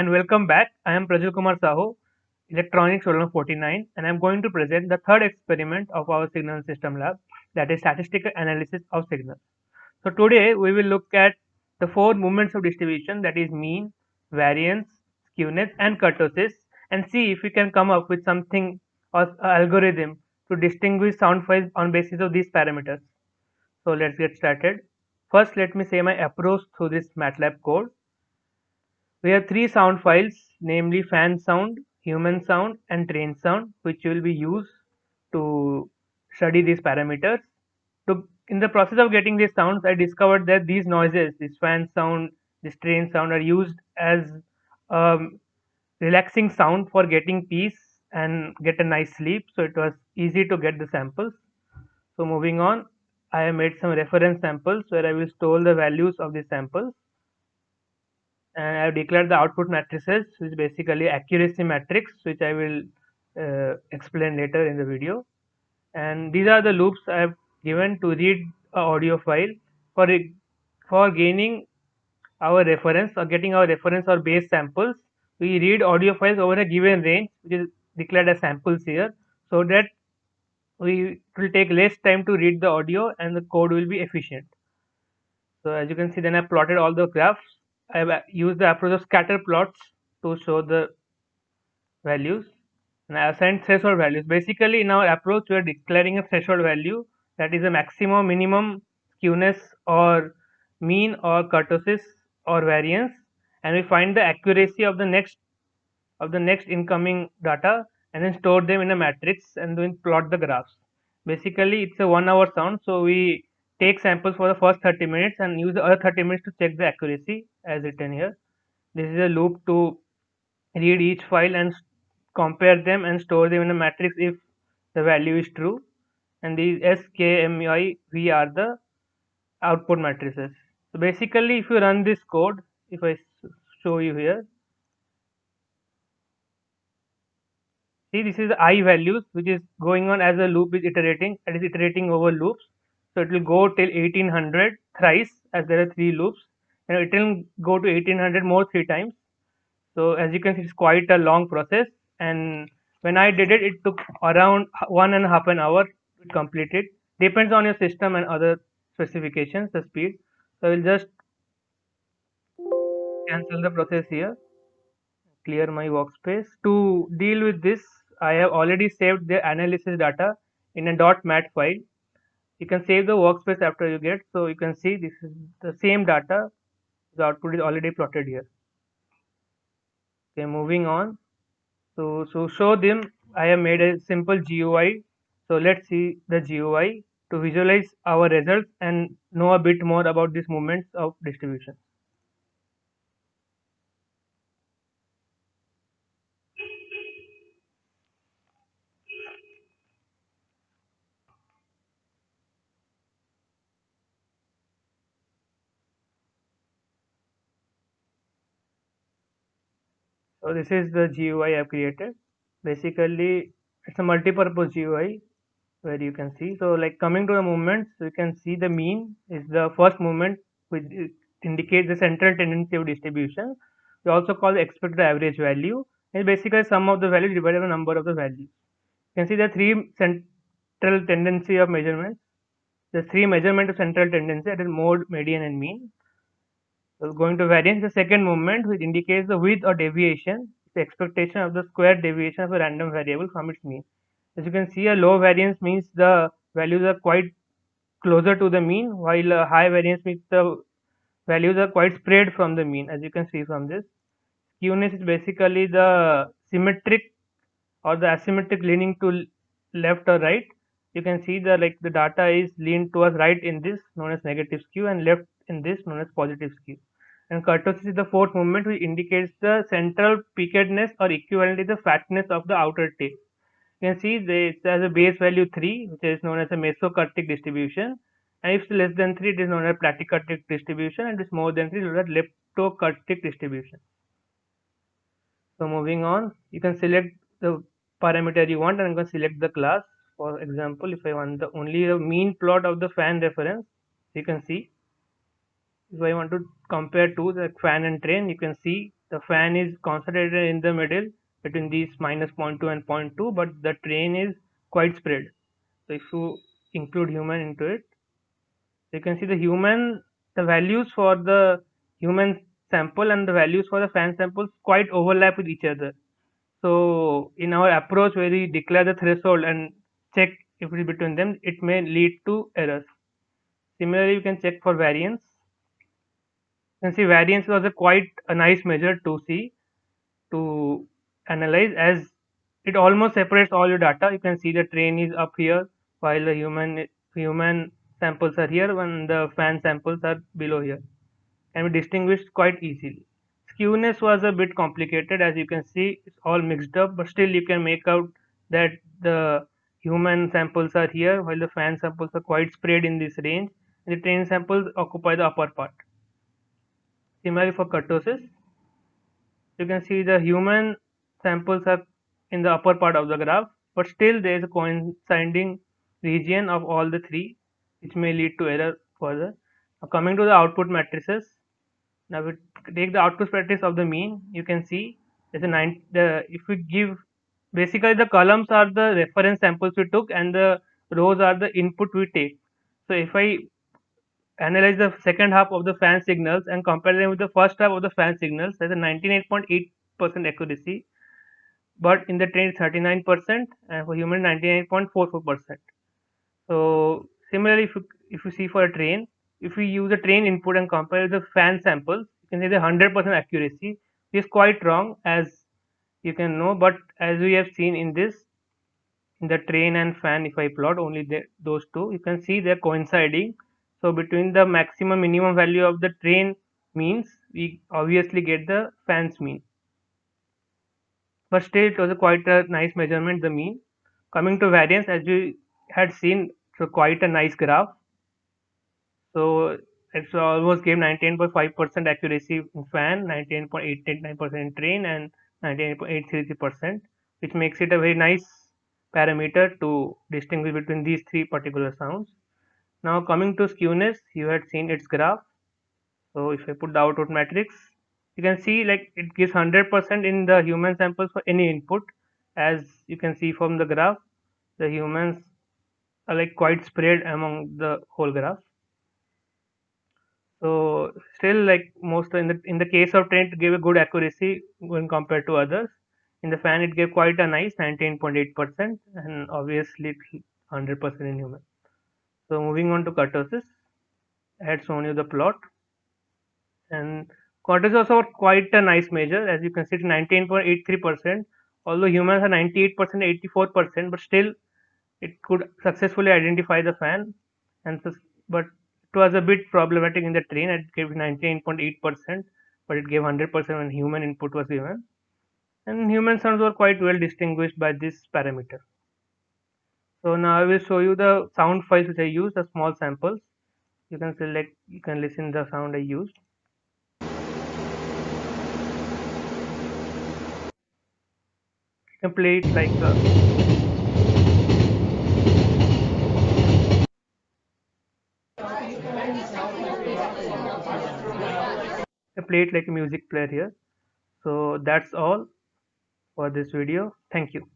and welcome back. I am Prajul Kumar Sahu, Electronics Roll 49, and I am going to present the third experiment of our signal system lab, that is statistical analysis of signals. So today we will look at the four movements of distribution, that is mean, variance, skewness, and kurtosis, and see if we can come up with something or algorithm to distinguish sound files on basis of these parameters. So let's get started. First, let me say my approach through this MATLAB code. We have three sound files, namely fan sound, human sound, and train sound, which will be used to study these parameters. In the process of getting these sounds, I discovered that these noises, this fan sound, this train sound, are used as um, relaxing sound for getting peace and get a nice sleep. So it was easy to get the samples. So moving on, I have made some reference samples where I will store the values of the samples, and I have declared the output matrices, which is basically accuracy matrix, which I will explain later in the video. And these are the loops I have given to read a audio file for for gaining our reference or getting our reference or base samples. We read audio files over a given range, which is declared as samples here, so that it will take less time to read the audio and the code will be efficient. So as you can see, then I plotted all the graphs. I have used the approach of scatter plots to show the values, and I assigned threshold values. Basically, in our approach, we are declaring a threshold value, that is a maximum, minimum skewness or mean or kurtosis or variance, and we find the accuracy of the next incoming data and then store them in a matrix and then plot the graphs. Basically, it's a 1 hour sound, so we take samples for the first 30 minutes and use the other 30 minutes to check the accuracy as written here. This is a loop to read each file and compare them and store them in a matrix if the value is true. And these S, K, M, I, V are the output matrices. So basically, if you run this code, if I show you here, see, this is the I values, which is going on as a loop is iterating. It is iterating over loops. So it will go till 1800 thrice, as there are three loops, and it will go to 1800 more three times. So as you can see, it's quite a long process. And when I did it, it took around 1.5 hours to complete it. Depends on your system and other specifications, the speed. So I will just cancel the process here, clear my workspace. To deal with this, I have already saved the analysis data in a .mat file. You can save the workspace after you get. So you can see this is the same data. The output is already plotted here. Okay, moving on. So show them, I have made a simple GUI. So let's see the GUI to visualize our results and know a bit more about these movements of distribution. So this is the GUI I have created. Basically, it's a multi-purpose GUI where you can see. So like coming to the movements, you can see the mean is the first movement, which indicates the central tendency of distribution. We also call the expected average value. It's basically sum of the values divided by the number of the values. You can see the three central tendency of measurements. The three measurement of central tendency, that is mode, median, and mean. So going to variance, the second movement, which indicates the width or deviation, the expectation of the square deviation of a random variable from its mean. As you can see, a low variance means the values are quite closer to the mean, while a high variance means the values are quite spread from the mean, as you can see from this. Skewness is basically the symmetric or the asymmetric leaning to left or right. You can see the data is leaned towards right in this, known as negative skew, and left in this, known as positive skew. And kurtosis is the fourth movement, which indicates the central peakedness or equivalently the fatness of the outer tail. You can see it has a base value 3, which is known as a mesokurtic distribution, and if it's less than 3, it is known as platykurtic distribution, and if it's more than 3, it is known as leptokurtic distribution. So moving on, you can select the parameter you want, and I'm going to select the class. For example, if I want the only the mean plot of the fan reference, you can see. If I want to compare to the fan and train, you can see The fan is concentrated in the middle between these minus point 0.2 and 0.2, but the train is quite spread. So if you include human into it, you can see the values for the human sample and the values for the fan samples quite overlap with each other. So in our approach where we declare the threshold and check if it is between them, it may lead to errors. Similarly, you can check for variance. You can see variance was a quite a nice measure to see, to analyze, as it almost separates all your data. You can see the train is up here while the human samples are here when the fan samples are below here, can be distinguished quite easily. Skewness was a bit complicated, as you can see it's all mixed up, but still you can make out that the human samples are here while the fan samples are quite spread in this range and the train samples occupy the upper part. Similarly for kurtosis, you can see the human samples are in the upper part of the graph, but still there is a coinciding region of all the three, which may lead to error further. Now coming to the output matrices, now we take the output matrix of the mean. You can see there's a if we give, basically the columns are the reference samples we took and the rows are the input we take. So if I analyze the second half of the fan signals and compare them with the first half of the fan signals, there's a 98.8% accuracy, but in the train it's 39% and for human 99.44%. So similarly, if you see for a train, if we use a train input and compare the fan samples, you can see the 100% accuracy is quite wrong, as you can know, but as we have seen in this, in the train and fan, if I plot only those two, you can see they're coinciding. So between the maximum minimum value of the train means, we obviously get the fan's mean. But still it was quite a nice measurement, the mean. Coming to variance, as we had seen, so quite a nice graph. So it's almost gave 98.5% accuracy in fan, 98.889% in train, and 98.833%, which makes it a very nice parameter to distinguish between these three particular sounds. Now coming to skewness, you had seen its graph. So if I put the output matrix, you can see like it gives 100% in the human samples for any input. As you can see from the graph, the humans are like quite spread among the whole graph. So still, like most in the case of train, it gave a good accuracy when compared to others. In the fan, it gave quite a nice 19.8%, and obviously 100% in human. So moving on to kurtosis, I had shown you the plot, and kurtosis also quite a nice measure. As you can see, 19.83%. Although humans are 98%, 84%, but still it could successfully identify the fan, and but it was a bit problematic in the train. It gave 99.8%, but it gave 100% when human input was given, and human sounds were quite well distinguished by this parameter. So now I will show you the sound files which I used, the small samples. You can select, you can listen the sound I used. You can play it like play it like a music player here. So that's all for this video. Thank you.